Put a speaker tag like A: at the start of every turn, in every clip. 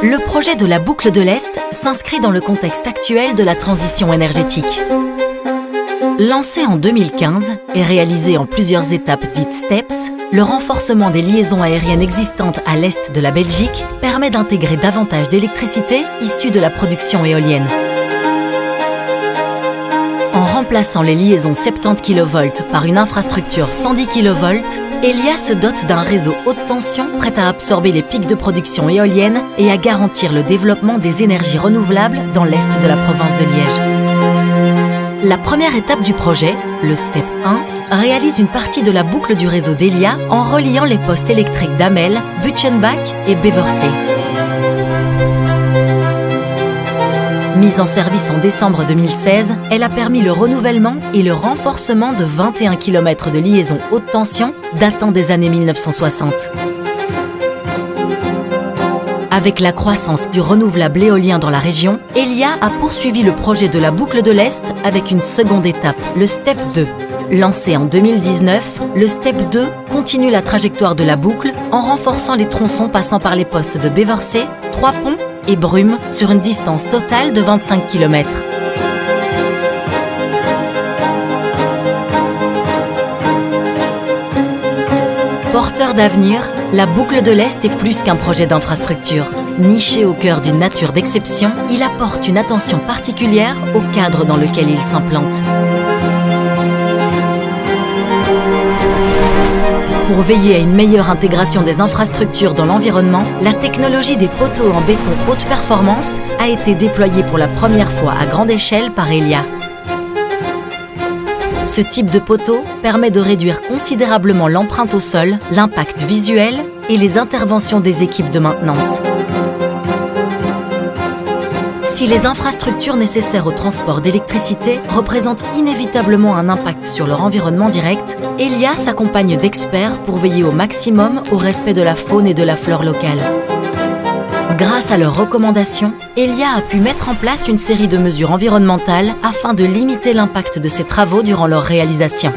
A: Le projet de la boucle de l'Est s'inscrit dans le contexte actuel de la transition énergétique. Lancé en 2015 et réalisé en plusieurs étapes dites STEPS, le renforcement des liaisons aériennes existantes à l'est de la Belgique permet d'intégrer davantage d'électricité issue de la production éolienne. En remplaçant les liaisons 70 kV par une infrastructure 110 kV, Elia se dote d'un réseau haute tension prêt à absorber les pics de production éolienne et à garantir le développement des énergies renouvelables dans l'est de la province de Liège. La première étape du projet, le STEP 1, réalise une partie de la boucle du réseau d'Elia en reliant les postes électriques d'Amel, Butchenbach et Beversee. Mise en service en décembre 2016, elle a permis le renouvellement et le renforcement de 21 km de liaisons haute tension datant des années 1960. Avec la croissance du renouvelable éolien dans la région, Elia a poursuivi le projet de la boucle de l'Est avec une seconde étape, le STEP 2. Lancé en 2019, le STEP 2 continue la trajectoire de la boucle en renforçant les tronçons passant par les postes de Beversee, Trois-Ponts et Brume sur une distance totale de 25 km. Porteur d'avenir, la boucle de l'Est est plus qu'un projet d'infrastructure. Niché au cœur d'une nature d'exception, il apporte une attention particulière au cadre dans lequel il s'implante. Pour veiller à une meilleure intégration des infrastructures dans l'environnement, la technologie des poteaux en béton haute performance a été déployée pour la première fois à grande échelle par Elia. Ce type de poteau permet de réduire considérablement l'empreinte au sol, l'impact visuel et les interventions des équipes de maintenance. Si les infrastructures nécessaires au transport d'électricité représentent inévitablement un impact sur leur environnement direct, Elia s'accompagne d'experts pour veiller au maximum au respect de la faune et de la flore locale. Grâce à leurs recommandations, Elia a pu mettre en place une série de mesures environnementales afin de limiter l'impact de ces travaux durant leur réalisation.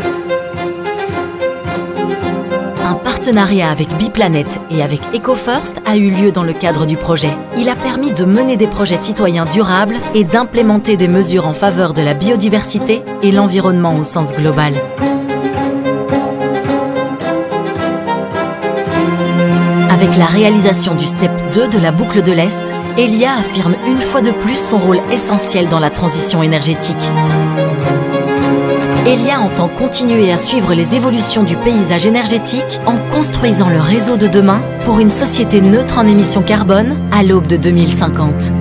A: Un partenariat avec Biplanet et avec EcoFirst a eu lieu dans le cadre du projet. Il a permis de mener des projets citoyens durables et d'implémenter des mesures en faveur de la biodiversité et l'environnement au sens global. Avec la réalisation du STEP 2 de la boucle de l'Est, Elia affirme une fois de plus son rôle essentiel dans la transition énergétique. Elia entend continuer à suivre les évolutions du paysage énergétique en construisant le réseau de demain pour une société neutre en émissions carbone à l'aube de 2050.